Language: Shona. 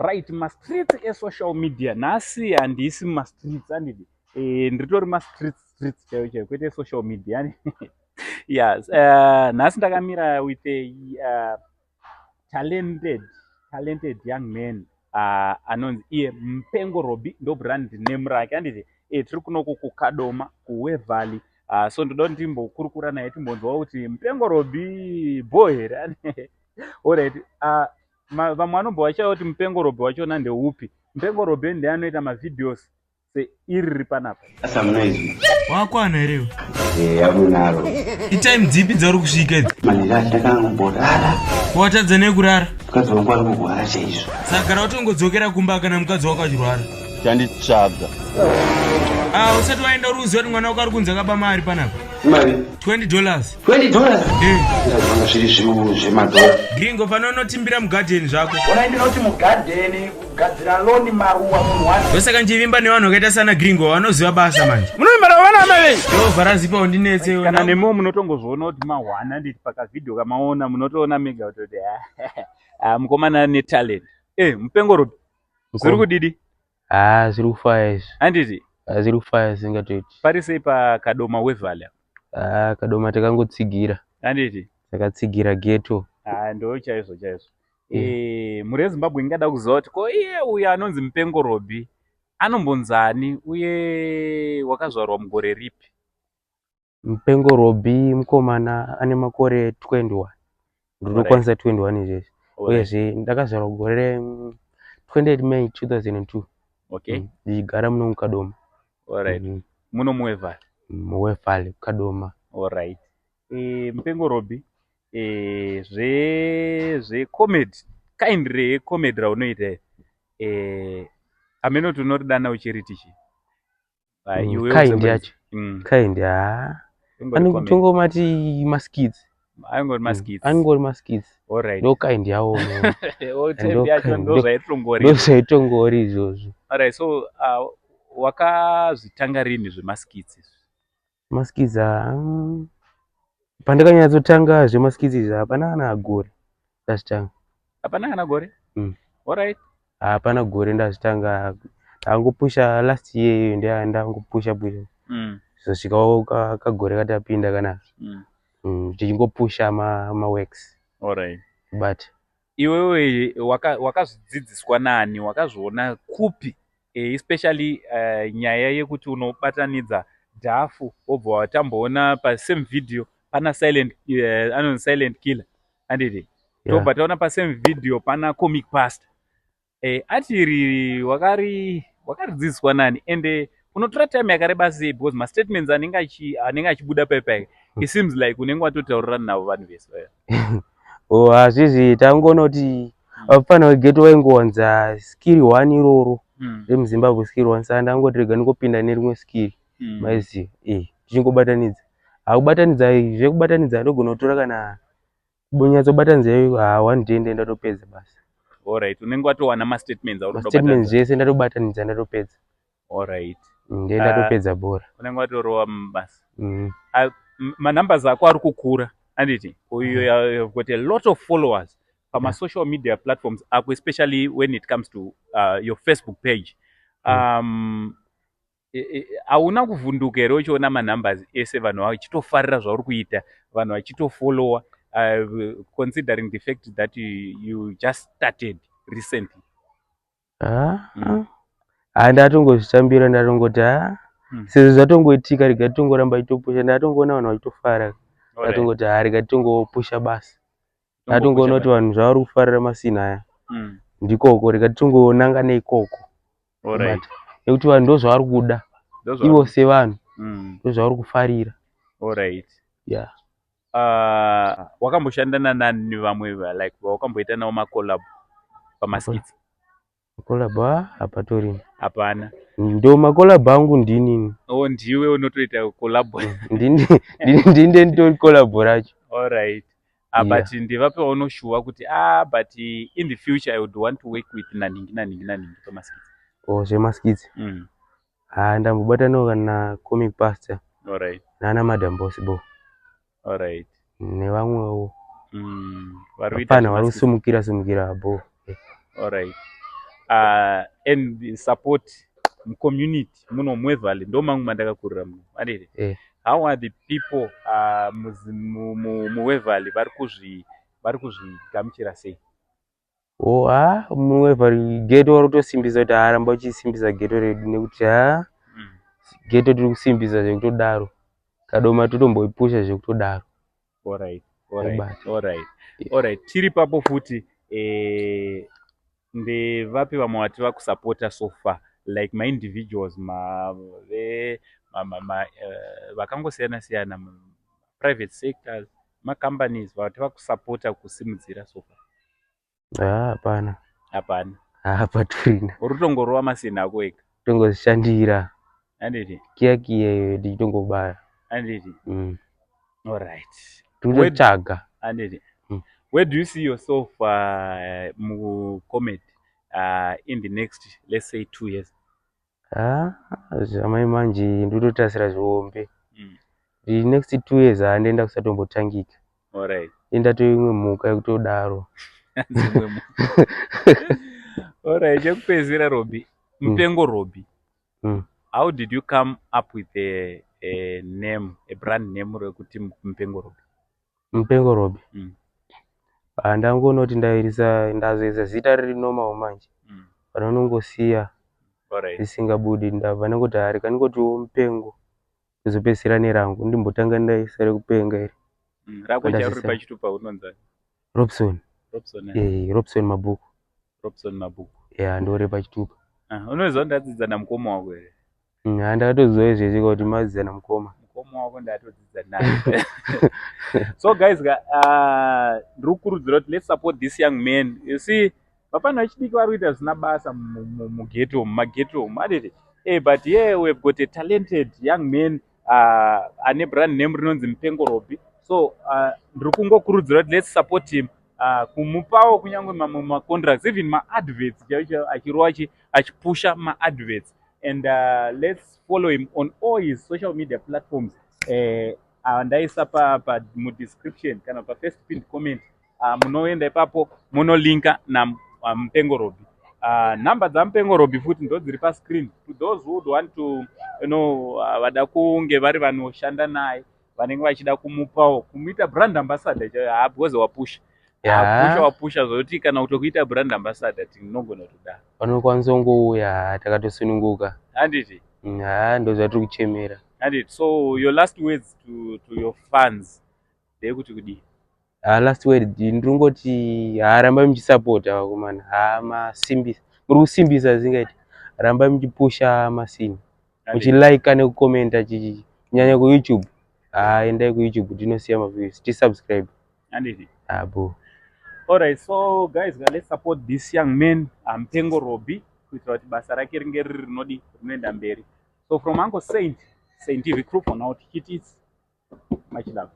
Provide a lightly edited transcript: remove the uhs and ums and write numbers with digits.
Right, ma-streets e-social media. Nasi handisi ma-streets handidi. Ndiritori ma-streets chaiwo kwete e-social media. Yes, nhasi ndakamira with a talented young man anonzi iye Mupengo Roby ndo brand name rake handiti. Tiri kunoku kuKadoma kuWevalley. So ndoda kuti timbokurukura naye timbonzwa kuti Mupengo Roby boy here. Alright. Vamwe vanombova vachiva kuti Mupengo Roby wachona ndeupi. Mupengo Roby ndiye anoita mavideos seiri panapa. Asa mnaizi wakwana here yamunaro itime dzipi dzauri kusvika idzi mandirati ndakangoborara watadza nekurara mukadzi wangu ari kugwara chaizvo sagara utongodzokera kumba kana mukadzi wako achirwara chanditsvaga usati waenda ruziva kuti mwana wako ari kunzi akaba mari panapa mari $20 zvanga zviri zvemadhora gringo fana unotimbira mugadheni zvako unaendera kuti mugadheni kugadzira loni maruwa munhu wani ndosaka nchivimba nevanhu vakaita sana gringo vanoziva basa manje Munoimbara vana mavei. yehova razipa undinetse Kana nemo munotongozvoona kuti mahwana nditi pakavidhio kamaona munotoona mega kuti mukomana netalent. Mupengo Roby. Zviri kudidi? Zviri kufaya izvi. Handiti? Zviri kufaya zingatoiti. Pari sei paKadoma Wevalley? Kadoma takangotsigira. Handiti? Takatsigira ghetto. Ndo chaizvo. Muri eZimbabwe ingada kuziva kuti ko iye uyo anonzi Mupengo Roby anombonzani uye wakazvarwa mugore ripi? Mupengo Roby mukomana ane makore 21. Ndinokwanisa 21 izvezvi. Uyezve ndakazvarwa gore 28 May 2002. Okay. Ndichigara muno muKadoma. Alright. Muno muWevalley. Muwevalley Kadoma. Alright. Mupengo Roby comedy kind recomedy raunoita ameno tinoridana uchiritiki Kind yacho. Kind tongomati maskits. Angori maskits. Alright. No kind yawo. Ndo zvaitongori izvozvo. Alright, so wakazvitanga rini zvemaskits? Maskits pandakanyatsotanga zvemaskits izvi hapana kana gore ndazvitanga. Hapana kana gore? Alright. Hapana gore ndazvitanga. Ndangopusha last year ndiye ndangopusha. Zvosvikawo kagore katapinda kana. Tichingopusha maworks. Alright. But iwewe wakazvidzidziswa nani? Wakazviona kupi? Especially nyaya yekuti unobatanidza dhafu wobva watamboona pasame video pana silent killer handiti tobva taona pasame video pana comic pastor atiri wakaridzidziswa nani ende unotora time yakareba sei because mastatements anenge achibuda paipai it seems like unenge watotaurirana navo vanhu vese hazvizvi tangoona kuti vafana vegeto vaingowanza skill 1 iroro remuZimbabwe skill 1 saka ndangoti rega ndingopinda nerimwe skill maiziva tichingobatanidza kubatanidza zvekubatanidza ndogona kutora kana kunyatsobatanidza 1 day ndatopedza basi. Alright, unenge watowana mastatements statements zvese ndatobatanidza ndatopedza. Alright. Ndiye ndatopedza bora. Unenge watorowa mabasa. Manumbers ako ari kukura handiti you've got a lot of followers social media platforms ako, especially when it comes to your Facebook page. Hauna kuvhunduka here uchiona manumbers ese vanhu vachitofarira zvauri kuita, vanhu vachitofollowa, considering the fact that you just started recently? Ndatongozvitambira ndatongoti sezvo zvatongoitika rega tongoramba itopusha. Ndatongoona vanhu vachitofara ndatongoti rega tongopusha basi. Ndatongoona kuti vanhu zvavari kufarira masina aya ndikoko rega tongonanga neikoko. Nekuti vanhu ndozvavari kuda ivo sevanhu ndozvavari kufarira. Alright. Wakamboshandana nani vamwe like wakamboita nawo makolab pamaskits? Makolab hapatorina. Hapana. Ndo makolab angu ndinini. Ndiwe unotoita collab? Ndinde nditori collab racho. Alright. But ndivape unoshuwa kuti but in the future I would want to work with naningi pamaskits. Zvemaskits. Ndambobatanawo kana comic pastor. Alright. Nana Madam Bossbo. Alright. Nevamwewo. Varikuita vari kusumukira abo. Alright. and support community muno muevalley ndo mangu mandakakurira muno madede. How are the people muevalley vari kuzvigamuchira sei? Muevalley geto vari kutosimbisa kuti aramba uchisimbisa geto redu nekuti geto tiri kusimbisa zvekutodaro kadoma totomboipusha zvekutodaro. Alright. Tiri papo futi ndevapi vamwe vati vakusapota so far like ma-individuals vakangosiyana siyana private sectors ma-companies vati vakusapota kusimudzira so far? Hapana. Paturina uri kutongorova masina ako ega tongozvishandira handiti kiya iyo ndichitongobaya handiti. Alright. Tutotsvaga handiti. Where do you see yourself mucomedy in the next, let's say, 2 years? Zvamai manje ndototasira zvihombe. The next 2 years handenda kusatombotangika. Alright. Enda toimwe mhuka yekutodaro. Alright, chekupedzisira Roby. Mupengo Roby. How did you come up with a name, a brand name rekuti Mupengo Roby? Mupengo Roby. Ndangoona kuti ndazoisa zita riri normal manje. Vanongosiya risingabudi ndabva nangoti hari kanongotiwo Mupengo kuzopedzisira nerangu ndimbotanga ndaisa rekupenga iri. Rako charuri pachitupa unonzi Robson. Robson Mabhuku. Robson Mabhuku. Ndore pachitupa. Unoziva ndadzidza namukoma wako here? Ndakatoziva izvezvi kuti madzidza namukoma. Mukoma wako ndatodzidza naye. So guys, ndiri kukurudzira kuti let's support this young man. You see, vapana vechidiki vari kuita zvisina basa mumageto madede. But here we have got a talented young man ane brand name rinonzi Mupengo Roby. So ndiri kungokurudzira kuti let's support him. Kumupawo kunyange ma-contracts, even ma-adverts, achirova achipusha ma-adverts. And let's follow him on all his social media platforms. Ndaisa mudescription kana first pinned comment munoenda ipapo munolinka naMupengo Roby. Number dzaMupengo Roby futi ndo dziri pascreen. To those who would want to, vada kunge vari vanoshanda naye vanenge vachida kumupawo kumuita brand ambassador because wapusha. Wapusha zvokuti kana kutokuita brand ambassador tinogona kutodaro. Vanokwanisa kungouya takatosununguka. Handiti? Ndo zvatiri kuchemera. Handiti. So your last words to your fans ndeyekuti kudii? Last word ndingoti rambai muchisapota vakomana. Muri kusimbisa zingaiti. Rambai muchipusha masini. Muchilike nekukomenta kunyanya kuYouTube. Endai kuYouTube tinosiya maviews. Tisubscribe. Handiti? Abo. Alright, so guys, let's support this young man, Mupengo Roby, kuitira kuti basa rake ringe riri rinoenda mberi. So from Uncle Saint TV crew for now, it is much love.